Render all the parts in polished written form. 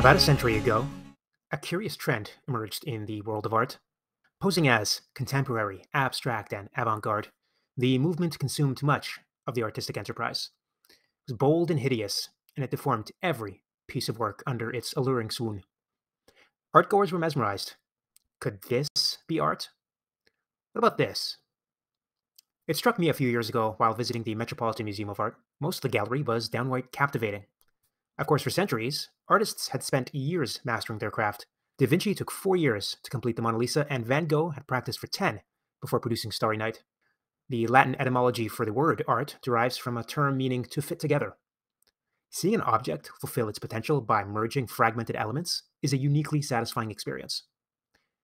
About a century ago, a curious trend emerged in the world of art. Posing as contemporary, abstract, and avant garde, the movement consumed much of the artistic enterprise. It was bold and hideous, and it deformed every piece of work under its alluring swoon. Artgoers were mesmerized. Could this be art? What about this? It struck me a few years ago while visiting the Metropolitan Museum of Art. Most of the gallery was downright captivating. Of course, for centuries, artists had spent years mastering their craft. Da Vinci took 4 years to complete the Mona Lisa, and Van Gogh had practiced for 10 before producing Starry Night. The Latin etymology for the word art derives from a term meaning to fit together. Seeing an object fulfill its potential by merging fragmented elements is a uniquely satisfying experience.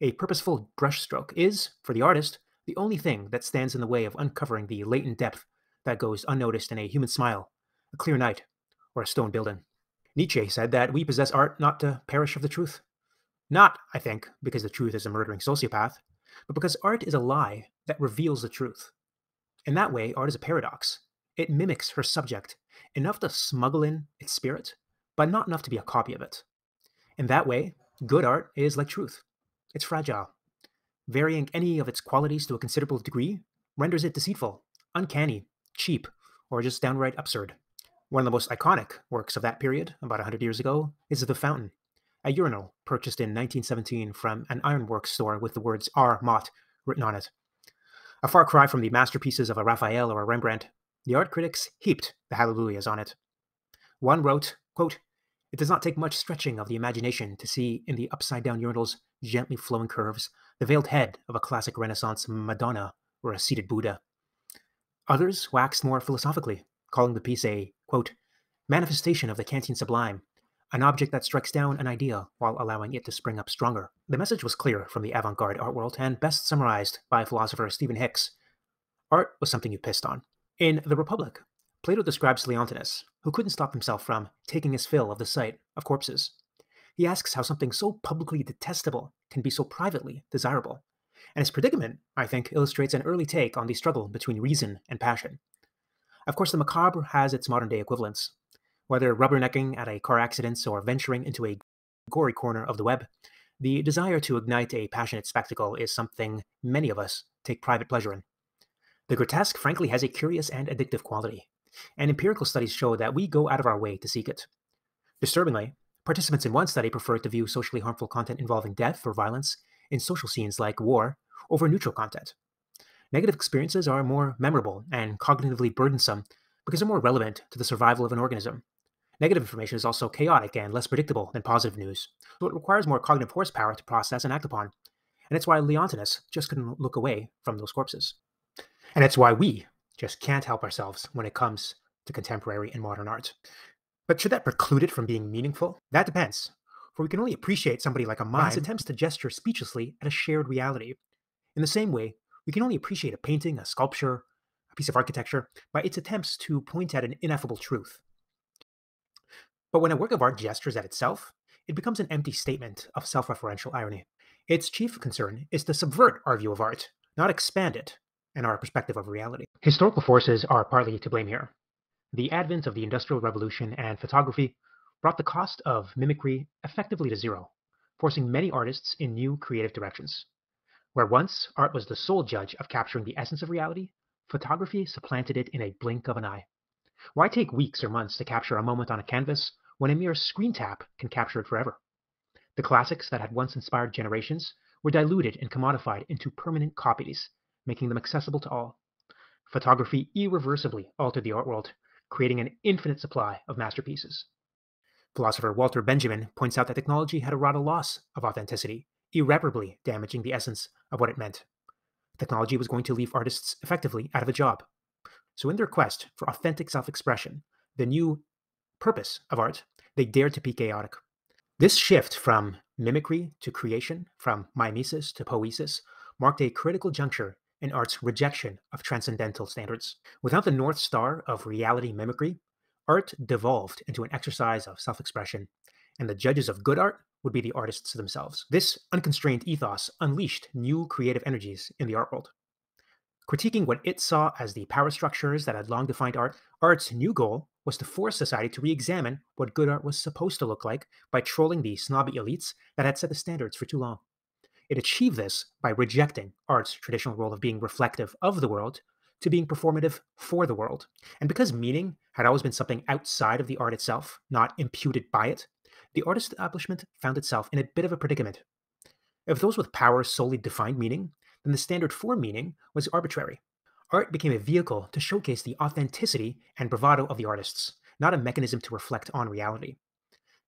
A purposeful brushstroke is, for the artist, the only thing that stands in the way of uncovering the latent depth that goes unnoticed in a human smile, a clear night, or a stone building. Nietzsche said that we possess art not to perish of the truth. Not, I think, because the truth is a murdering sociopath, but because art is a lie that reveals the truth. In that way, art is a paradox. It mimics her subject, enough to smuggle in its spirit, but not enough to be a copy of it. In that way, good art is like truth. It's fragile. Varying any of its qualities to a considerable degree renders it deceitful, uncanny, cheap, or just downright absurd. One of the most iconic works of that period, about 100 years ago, is The Fountain, a urinal purchased in 1917 from an ironworks store with the words R. Mott written on it. A far cry from the masterpieces of a Raphael or a Rembrandt, the art critics heaped the hallelujahs on it. One wrote, quote, "It does not take much stretching of the imagination to see in the upside-down urinal's gently flowing curves the veiled head of a classic Renaissance Madonna or a seated Buddha." Others waxed more philosophically, calling the piece a, quote, "manifestation of the Kantian sublime, an object that strikes down an idea while allowing it to spring up stronger." The message was clear from the avant-garde art world and best summarized by philosopher Stephen Hicks. Art was something you pissed on. In The Republic, Plato describes Leontinus, who couldn't stop himself from taking his fill of the sight of corpses. He asks how something so publicly detestable can be so privately desirable. And his predicament, I think, illustrates an early take on the struggle between reason and passion. Of course, the macabre has its modern-day equivalents. Whether rubbernecking at a car accident or venturing into a gory corner of the web, the desire to ignite a passionate spectacle is something many of us take private pleasure in. The grotesque, frankly, has a curious and addictive quality, and empirical studies show that we go out of our way to seek it. Disturbingly, participants in one study preferred to view socially harmful content involving death or violence in social scenes like war over neutral content. Negative experiences are more memorable and cognitively burdensome because they're more relevant to the survival of an organism. Negative information is also chaotic and less predictable than positive news, so it requires more cognitive horsepower to process and act upon. And it's why Leontinus just couldn't look away from those corpses. And it's why we just can't help ourselves when it comes to contemporary and modern art. But should that preclude it from being meaningful? That depends, for we can only appreciate somebody like a mime whose attempts to gesture speechlessly at a shared reality. In the same way, we can only appreciate a painting, a sculpture, a piece of architecture by its attempts to point at an ineffable truth. But when a work of art gestures at itself, it becomes an empty statement of self-referential irony. Its chief concern is to subvert our view of art, not expand it and our perspective of reality. Historical forces are partly to blame here. The advent of the Industrial Revolution and photography brought the cost of mimicry effectively to zero, forcing many artists in new creative directions. Where once art was the sole judge of capturing the essence of reality, photography supplanted it in a blink of an eye. Why take weeks or months to capture a moment on a canvas when a mere screen tap can capture it forever? The classics that had once inspired generations were diluted and commodified into permanent copies, making them accessible to all. Photography irreversibly altered the art world, creating an infinite supply of masterpieces. Philosopher Walter Benjamin points out that technology had wrought a loss of authenticity, irreparably damaging the essence of what it meant. Technology was going to leave artists effectively out of a job. So in their quest for authentic self-expression, the new purpose of art, they dared to be chaotic. This shift from mimicry to creation, from mimesis to poesis, marked a critical juncture in art's rejection of transcendental standards. Without the North Star of reality mimicry, art devolved into an exercise of self-expression, and the judges of good art would be the artists themselves. This unconstrained ethos unleashed new creative energies in the art world. Critiquing what it saw as the power structures that had long defined art, art's new goal was to force society to re-examine what good art was supposed to look like by trolling the snobby elites that had set the standards for too long. It achieved this by rejecting art's traditional role of being reflective of the world to being performative for the world. And because meaning had always been something outside of the art itself, not imputed by it, the art establishment found itself in a bit of a predicament. If those with power solely defined meaning, then the standard for meaning was arbitrary. Art became a vehicle to showcase the authenticity and bravado of the artists, not a mechanism to reflect on reality.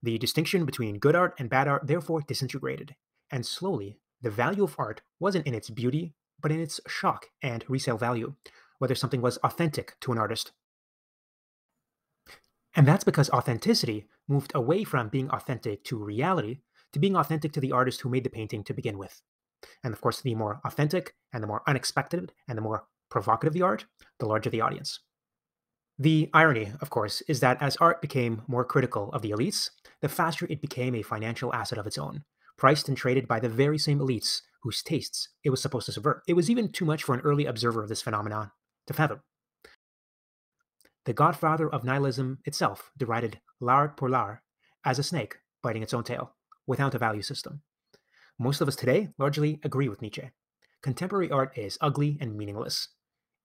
The distinction between good art and bad art therefore disintegrated, and slowly, the value of art wasn't in its beauty, but in its shock and resale value, whether something was authentic to an artist. And that's because authenticity moved away from being authentic to reality to being authentic to the artist who made the painting to begin with. And of course, the more authentic and the more unexpected and the more provocative the art, the larger the audience. The irony, of course, is that as art became more critical of the elites, the faster it became a financial asset of its own, priced and traded by the very same elites whose tastes it was supposed to subvert. It was even too much for an early observer of this phenomenon to fathom. The godfather of nihilism itself derided l'art pour l'art as a snake biting its own tail, without a value system. Most of us today largely agree with Nietzsche. Contemporary art is ugly and meaningless.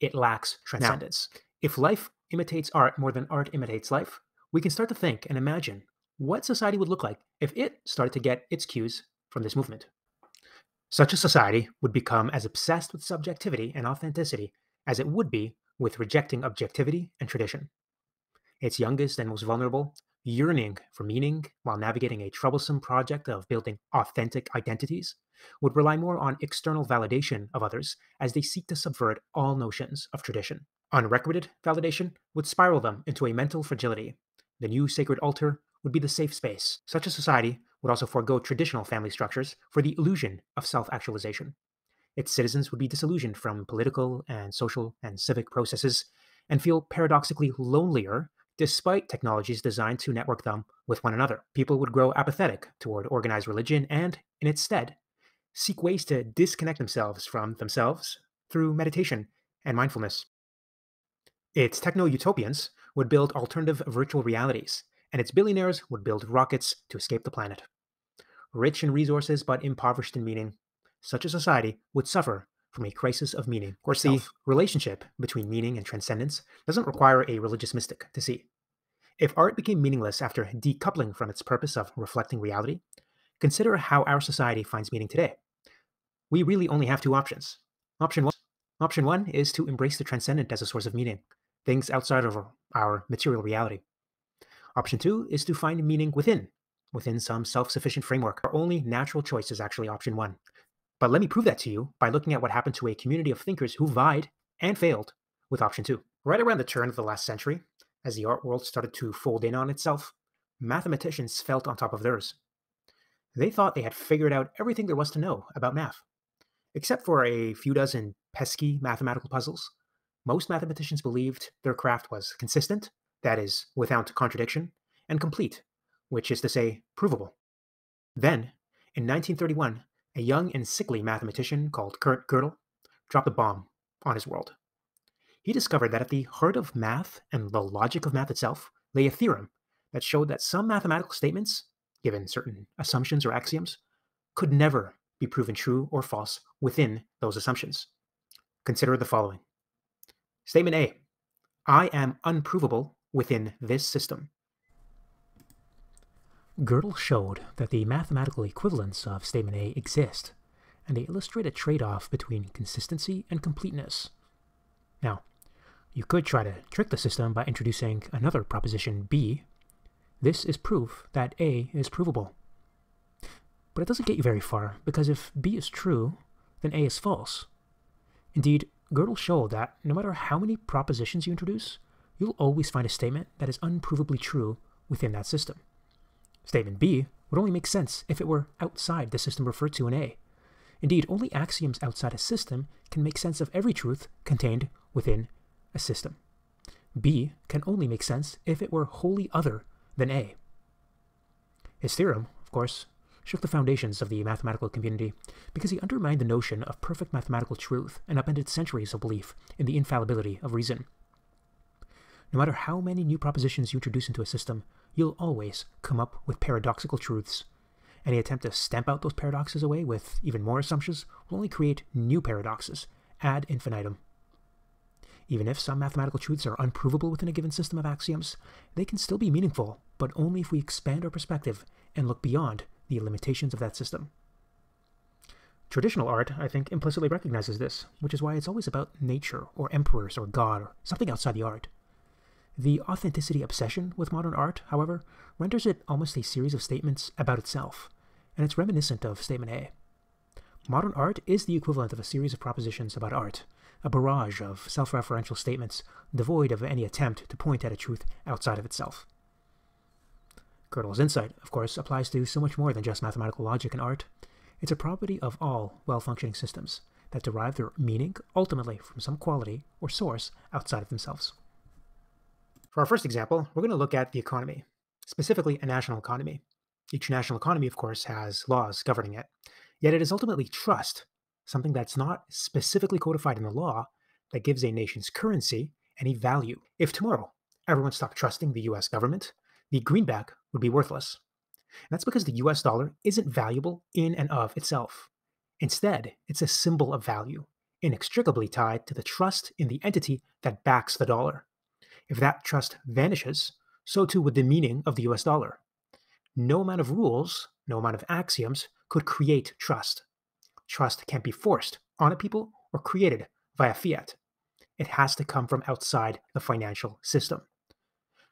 It lacks transcendence. Now, if life imitates art more than art imitates life, we can start to think and imagine what society would look like if it started to get its cues from this movement. Such a society would become as obsessed with subjectivity and authenticity as it would be with rejecting objectivity and tradition. Its youngest and most vulnerable, yearning for meaning while navigating a troublesome project of building authentic identities, would rely more on external validation of others as they seek to subvert all notions of tradition. Unrequited validation would spiral them into a mental fragility. The new sacred altar would be the safe space. Such a society would also forego traditional family structures for the illusion of self-actualization. Its citizens would be disillusioned from political and social and civic processes and feel paradoxically lonelier despite technologies designed to network them with one another. People would grow apathetic toward organized religion and, in its stead, seek ways to disconnect themselves from themselves through meditation and mindfulness. Its techno-utopians would build alternative virtual realities, and its billionaires would build rockets to escape the planet. Rich in resources but impoverished in meaning, such a society would suffer from a crisis of meaning. Of course, the relationship between meaning and transcendence doesn't require a religious mystic to see. If art became meaningless after decoupling from its purpose of reflecting reality, consider how our society finds meaning today. We really only have two options. Option one is to embrace the transcendent as a source of meaning, things outside of our material reality. Option two is to find meaning within some self-sufficient framework. Our only natural choice is actually option one. But let me prove that to you by looking at what happened to a community of thinkers who vied and failed with option two. Right around the turn of the last century, as the art world started to fold in on itself, mathematicians felt on top of theirs. They thought they had figured out everything there was to know about math. Except for a few dozen pesky mathematical puzzles, most mathematicians believed their craft was consistent, that is, without contradiction, and complete, which is to say, provable. Then, in 1931, a young and sickly mathematician called Godel dropped a bomb on his world. He discovered that at the heart of math and the logic of math itself lay a theorem that showed that some mathematical statements, given certain assumptions or axioms, could never be proven true or false within those assumptions. Consider the following. Statement A, I am unprovable within this system. Godel showed that the mathematical equivalents of statement A exist, and they illustrate a trade-off between consistency and completeness. Now, you could try to trick the system by introducing another proposition B. This is proof that A is provable. But it doesn't get you very far, because if B is true, then A is false. Indeed, Godel showed that no matter how many propositions you introduce, you'll always find a statement that is unprovably true within that system. Statement B would only make sense if it were outside the system referred to in A. Indeed, only axioms outside a system can make sense of every truth contained within a system. B can only make sense if it were wholly other than A. His theorem, of course, shook the foundations of the mathematical community because he undermined the notion of perfect mathematical truth and upended centuries of belief in the infallibility of reason. No matter how many new propositions you introduce into a system, you'll always come up with paradoxical truths. Any attempt to stamp out those paradoxes away with even more assumptions will only create new paradoxes, ad infinitum. Even if some mathematical truths are unprovable within a given system of axioms, they can still be meaningful, but only if we expand our perspective and look beyond the limitations of that system. Traditional art, I think, implicitly recognizes this, which is why it's always about nature or emperors or God or something outside the art. The authenticity obsession with modern art, however, renders it almost a series of statements about itself, and it's reminiscent of Statement A. Modern art is the equivalent of a series of propositions about art, a barrage of self-referential statements devoid of any attempt to point at a truth outside of itself. Godel's insight, of course, applies to so much more than just mathematical logic and art. It's a property of all well-functioning systems that derive their meaning ultimately from some quality or source outside of themselves. For our first example, we're going to look at the economy, specifically a national economy. Each national economy, of course, has laws governing it, yet it is ultimately trust, something that's not specifically codified in the law, that gives a nation's currency any value. If tomorrow everyone stopped trusting the US government, the greenback would be worthless. And that's because the US dollar isn't valuable in and of itself. Instead, it's a symbol of value, inextricably tied to the trust in the entity that backs the dollar. If that trust vanishes, so too would the meaning of the US dollar. No amount of rules, no amount of axioms could create trust. Trust can't be forced on a people or created via fiat. It has to come from outside the financial system.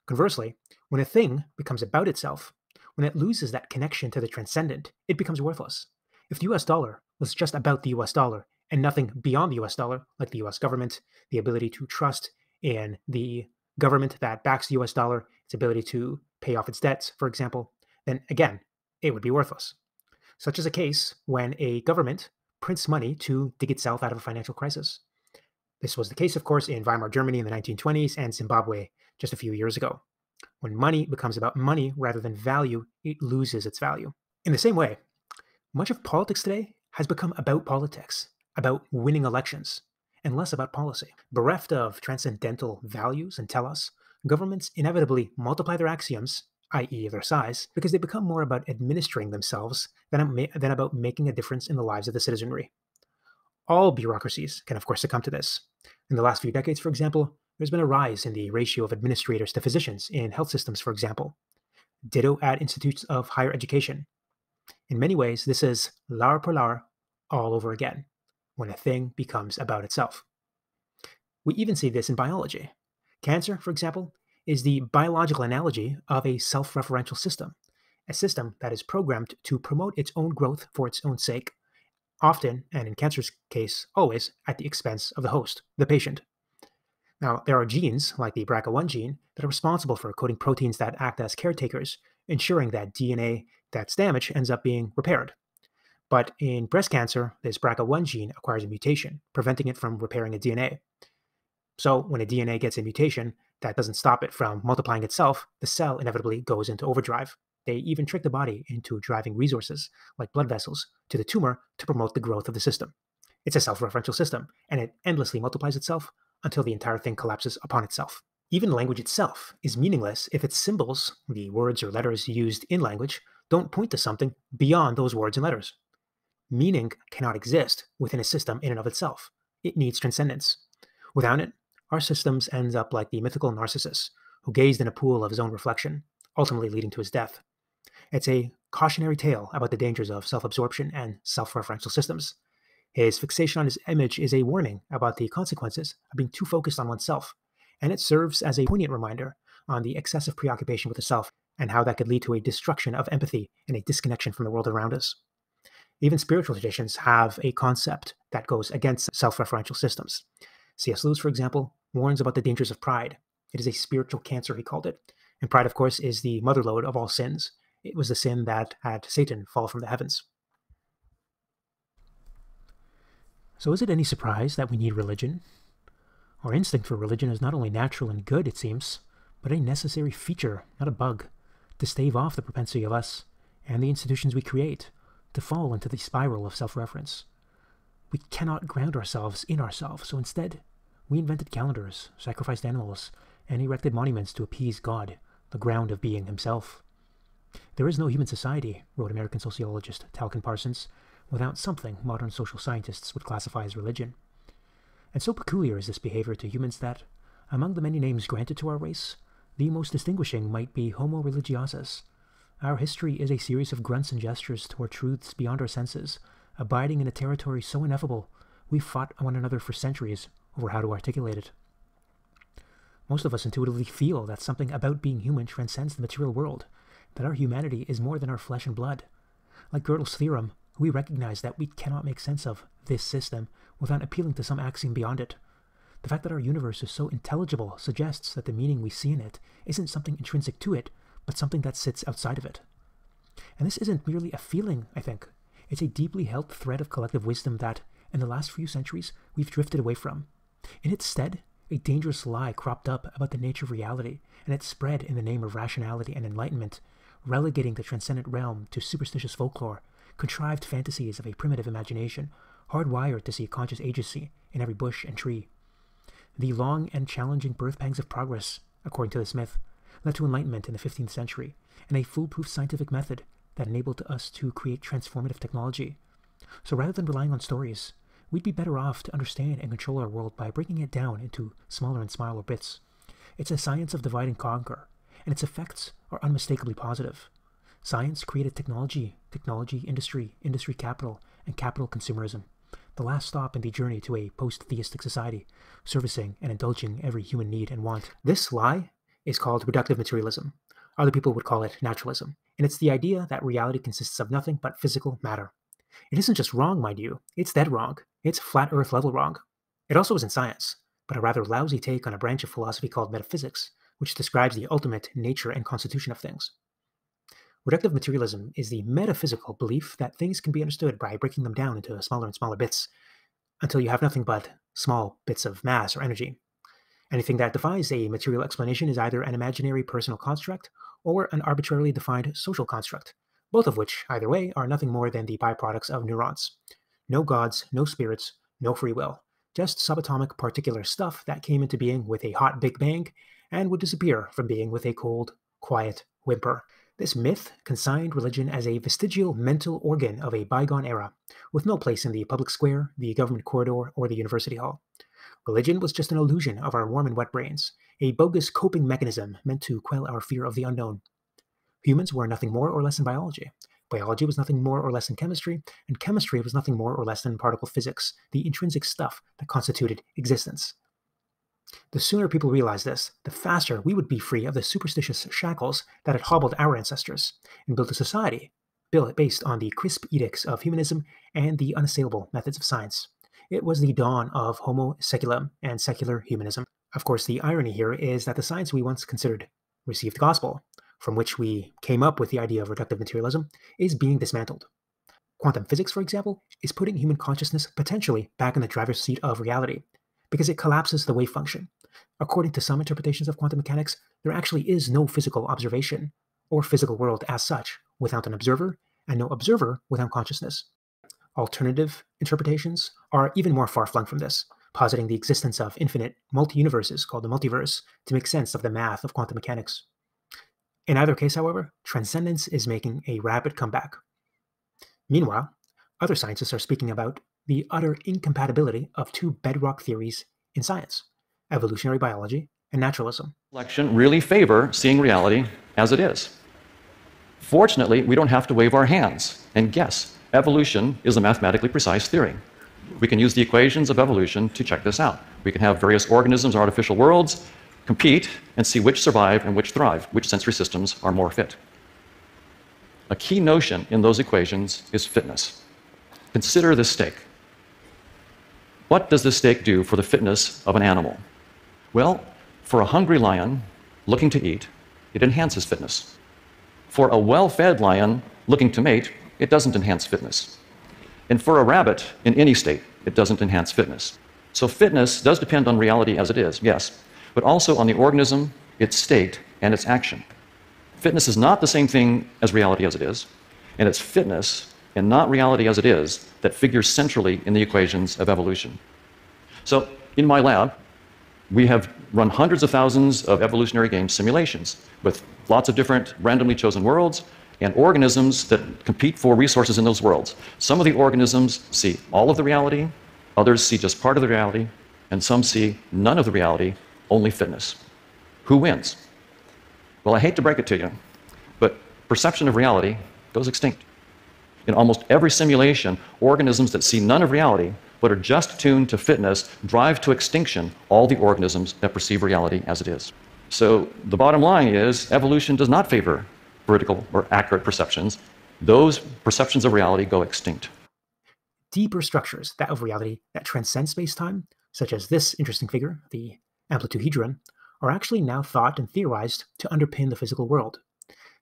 Conversely, when a thing becomes about itself, when it loses that connection to the transcendent, it becomes worthless. If the US dollar was just about the US dollar and nothing beyond the US dollar, like the US government, the ability to trust in the government that backs the US dollar, its ability to pay off its debts, for example, then again, it would be worthless. Such is a case when a government prints money to dig itself out of a financial crisis. This was the case, of course, in Weimar Germany in the 1920s and Zimbabwe just a few years ago. When money becomes about money rather than value, it loses its value. In the same way, much of politics today has become about politics, about winning elections, and less about policy. Bereft of transcendental values and telos, governments inevitably multiply their axioms, i.e. their size, because they become more about administering themselves than about making a difference in the lives of the citizenry. All bureaucracies can, of course, succumb to this. In the last few decades, for example, there's been a rise in the ratio of administrators to physicians in health systems, for example. Ditto at institutes of higher education. In many ways, this is l'art pour l'art all over again, when a thing becomes about itself. We even see this in biology. Cancer, for example, is the biological analogy of a self-referential system, a system that is programmed to promote its own growth for its own sake, often, and in cancer's case, always, at the expense of the host, the patient. Now, there are genes, like the BRCA1 gene, that are responsible for coding proteins that act as caretakers, ensuring that DNA that's damaged ends up being repaired. But in breast cancer, this BRCA1 gene acquires a mutation, preventing it from repairing a DNA. So when a DNA gets a mutation, that doesn't stop it from multiplying itself, the cell inevitably goes into overdrive. They even trick the body into driving resources, like blood vessels, to the tumor to promote the growth of the system. It's a self-referential system, and it endlessly multiplies itself until the entire thing collapses upon itself. Even language itself is meaningless if its symbols, the words or letters used in language, don't point to something beyond those words and letters. Meaning cannot exist within a system in and of itself. It needs transcendence. Without it, our systems ends up like the mythical Narcissus, who gazed in a pool of his own reflection, ultimately leading to his death. It's a cautionary tale about the dangers of self-absorption and self-referential systems. His fixation on his image is a warning about the consequences of being too focused on oneself, and it serves as a poignant reminder on the excessive preoccupation with the self and how that could lead to a destruction of empathy and a disconnection from the world around us. Even spiritual traditions have a concept that goes against self-referential systems. C.S. Lewis, for example, warns about the dangers of pride. It is a spiritual cancer, he called it. And pride, of course, is the motherlode of all sins. It was the sin that had Satan fall from the heavens. So is it any surprise that we need religion? Our instinct for religion is not only natural and good, it seems, but a necessary feature, not a bug, to stave off the propensity of us, and the institutions we create to fall into the spiral of self-reference. We cannot ground ourselves in ourselves, so instead, we invented calendars, sacrificed animals, and erected monuments to appease God, the ground of being himself. There is no human society, wrote American sociologist Talcott Parsons, without something modern social scientists would classify as religion. And so peculiar is this behavior to humans that, among the many names granted to our race, the most distinguishing might be Homo religiosus. Our history is a series of grunts and gestures toward truths beyond our senses, abiding in a territory so ineffable we fought one another for centuries over how to articulate it. Most of us intuitively feel that something about being human transcends the material world, that our humanity is more than our flesh and blood. Like Gödel's theorem, we recognize that we cannot make sense of this system without appealing to some axiom beyond it. The fact that our universe is so intelligible suggests that the meaning we see in it isn't something intrinsic to it, but something that sits outside of it. And this isn't merely a feeling, I think. It's a deeply held thread of collective wisdom that, in the last few centuries, we've drifted away from. In its stead, a dangerous lie cropped up about the nature of reality, and it spread in the name of rationality and enlightenment, relegating the transcendent realm to superstitious folklore, contrived fantasies of a primitive imagination, hardwired to see conscious agency in every bush and tree. The long and challenging birth pangs of progress, according to this myth, led to enlightenment in the 15th century, and a foolproof scientific method that enabled us to create transformative technology. So rather than relying on stories, we'd be better off to understand and control our world by breaking it down into smaller and smaller bits. It's a science of divide and conquer, and its effects are unmistakably positive. Science created technology, industry, industry capital, and capital consumerism, the last stop in the journey to a post-theistic society, servicing and indulging every human need and want. This lie is called reductive materialism. Other people would call it naturalism, and it's the idea that reality consists of nothing but physical matter. It isn't just wrong, mind you, it's dead wrong. It's flat earth level wrong. It also isn't science, but a rather lousy take on a branch of philosophy called metaphysics, which describes the ultimate nature and constitution of things. Reductive materialism is the metaphysical belief that things can be understood by breaking them down into smaller and smaller bits, until you have nothing but small bits of mass or energy. Anything that defies a material explanation is either an imaginary personal construct or an arbitrarily defined social construct, both of which, either way, are nothing more than the byproducts of neurons. No gods, no spirits, no free will, just subatomic particular stuff that came into being with a hot Big Bang and would disappear from being with a cold, quiet whimper. This myth consigned religion as a vestigial mental organ of a bygone era, with no place in the public square, the government corridor, or the university hall. Religion was just an illusion of our warm and wet brains, a bogus coping mechanism meant to quell our fear of the unknown. Humans were nothing more or less than biology. Biology was nothing more or less than chemistry, and chemistry was nothing more or less than particle physics, the intrinsic stuff that constituted existence. The sooner people realize this, the faster we would be free of the superstitious shackles that had hobbled our ancestors, and build a society based on the crisp edicts of humanism and the unassailable methods of science. It was the dawn of Homo saeculum and secular humanism. Of course, the irony here is that the science we once considered received gospel, from which we came up with the idea of reductive materialism, is being dismantled. Quantum physics, for example, is putting human consciousness potentially back in the driver's seat of reality, because it collapses the wave function. According to some interpretations of quantum mechanics, there actually is no physical observation, or physical world as such, without an observer, and no observer without consciousness. Alternative interpretations are even more far-flung from this, positing the existence of infinite multi-universes called the multiverse to make sense of the math of quantum mechanics. In either case, however, transcendence is making a rapid comeback. Meanwhile, other scientists are speaking about the utter incompatibility of two bedrock theories in science: evolutionary biology and naturalism. Selection really favor seeing reality as it is. Fortunately, we don't have to wave our hands and guess. Evolution is a mathematically precise theory. We can use the equations of evolution to check this out. We can have various organisms, artificial worlds, compete and see which survive and which thrive, which sensory systems are more fit. A key notion in those equations is fitness. Consider this steak. What does this steak do for the fitness of an animal? Well, for a hungry lion looking to eat, it enhances fitness. For a well-fed lion looking to mate, it doesn't enhance fitness. And for a rabbit in any state, it doesn't enhance fitness. So fitness does depend on reality as it is, yes, but also on the organism, its state, and its action. Fitness is not the same thing as reality as it is. And it's fitness, and not reality as it is, that figures centrally in the equations of evolution. So, in my lab, we have run hundreds of thousands of evolutionary game simulations with lots of different randomly chosen worlds and organisms that compete for resources in those worlds. Some of the organisms see all of the reality, others see just part of the reality, and some see none of the reality, only fitness. Who wins? Well, I hate to break it to you, but perception of reality goes extinct. In almost every simulation, organisms that see none of reality but are just tuned to fitness drive to extinction all the organisms that perceive reality as it is. So the bottom line is evolution does not favor vertical or accurate perceptions. Those perceptions of reality go extinct. Deeper structures, that of reality that transcend space-time, such as this interesting figure, the amplituhedron, are actually now thought and theorized to underpin the physical world.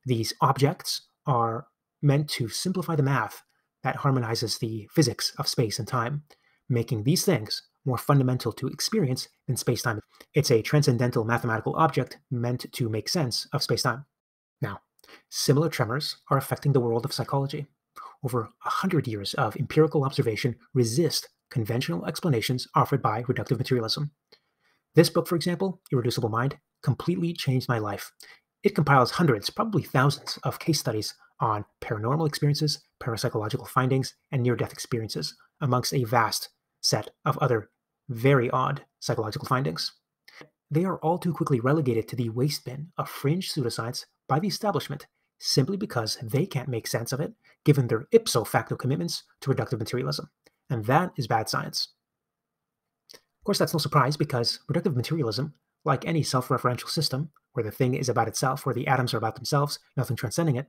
These objects are meant to simplify the math that harmonizes the physics of space and time, making these things more fundamental to experience than space-time. It's a transcendental mathematical object meant to make sense of space-time. Now, similar tremors are affecting the world of psychology. Over 100 years of empirical observation resist conventional explanations offered by reductive materialism. This book, for example, Irreducible Mind, completely changed my life. It compiles hundreds, probably thousands, of case studies on paranormal experiences, parapsychological findings, and near-death experiences, amongst a vast set of other very odd psychological findings. They are all too quickly relegated to the waste bin of fringe pseudoscience by the establishment simply because they can't make sense of it, given their ipso facto commitments to reductive materialism. And that is bad science. Of course, that's no surprise because reductive materialism, like any self-referential system, where the thing is about itself, where the atoms are about themselves, nothing transcending it,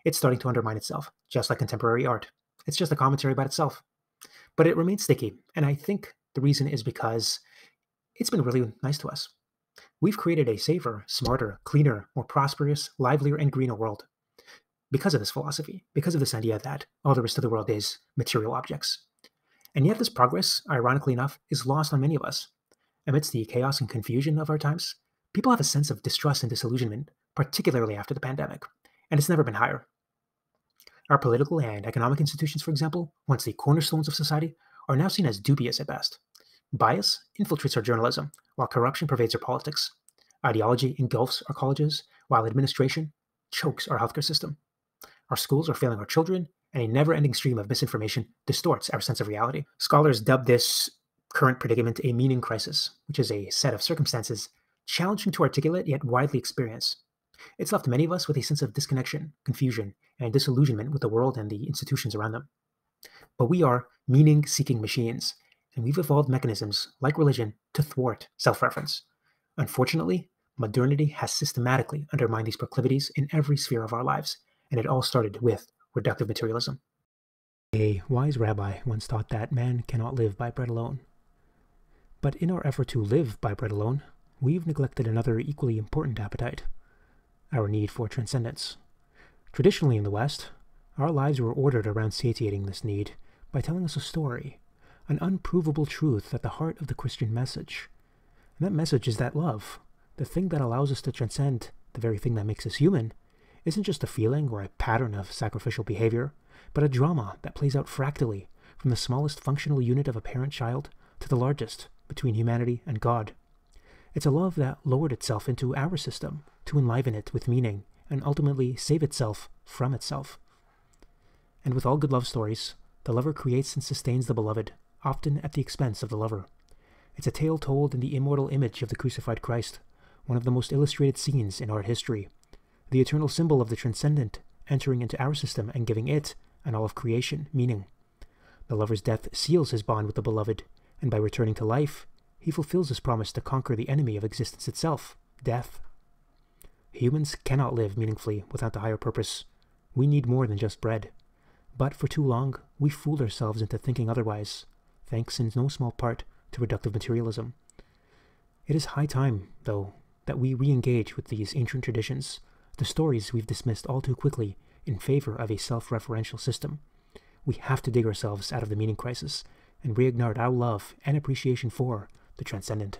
it's starting to undermine itself, just like contemporary art. It's just a commentary about itself. But it remains sticky, and I think the reason is because it's been really nice to us. We've created a safer, smarter, cleaner, more prosperous, livelier, and greener world because of this philosophy, because of this idea that all there is to the world is material objects. And yet this progress, ironically enough, is lost on many of us. Amidst the chaos and confusion of our times, people have a sense of distrust and disillusionment, particularly after the pandemic, and it's never been higher. Our political and economic institutions, for example, once the cornerstones of society, are now seen as dubious at best. Bias infiltrates our journalism, while corruption pervades our politics. Ideology engulfs our colleges, while administration chokes our healthcare system. Our schools are failing our children, and a never-ending stream of misinformation distorts our sense of reality. Scholars dub this current predicament a meaning crisis, which is a set of circumstances challenging to articulate yet widely experienced. It's left many of us with a sense of disconnection, confusion, and disillusionment with the world and the institutions around them. But we are meaning-seeking machines, and we've evolved mechanisms, like religion, to thwart self-reference. Unfortunately, modernity has systematically undermined these proclivities in every sphere of our lives, and it all started with reductive materialism. A wise rabbi once taught that man cannot live by bread alone. But in our effort to live by bread alone, we've neglected another equally important appetite, our need for transcendence. Traditionally in the West, our lives were ordered around satiating this need by telling us a story, an unprovable truth at the heart of the Christian message. And that message is that love, the thing that allows us to transcend the very thing that makes us human, isn't just a feeling or a pattern of sacrificial behavior, but a drama that plays out fractally from the smallest functional unit of a parent-child to the largest, between humanity and God. It's a love that lowered itself into our system to enliven it with meaning and ultimately save itself from itself. And with all good love stories, the lover creates and sustains the beloved, often at the expense of the lover. It's a tale told in the immortal image of the crucified Christ, one of the most illustrated scenes in art history, the eternal symbol of the transcendent entering into our system and giving it, and all of creation, meaning. The lover's death seals his bond with the beloved, and by returning to life, he fulfills his promise to conquer the enemy of existence itself, death. Humans cannot live meaningfully without the higher purpose. We need more than just bread. But for too long, we fooled ourselves into thinking otherwise, thanks in no small part to reductive materialism. It is high time, though, that we re-engage with these ancient traditions, the stories we've dismissed all too quickly in favor of a self-referential system. We have to dig ourselves out of the meaning crisis and reignite our love and appreciation for the transcendent.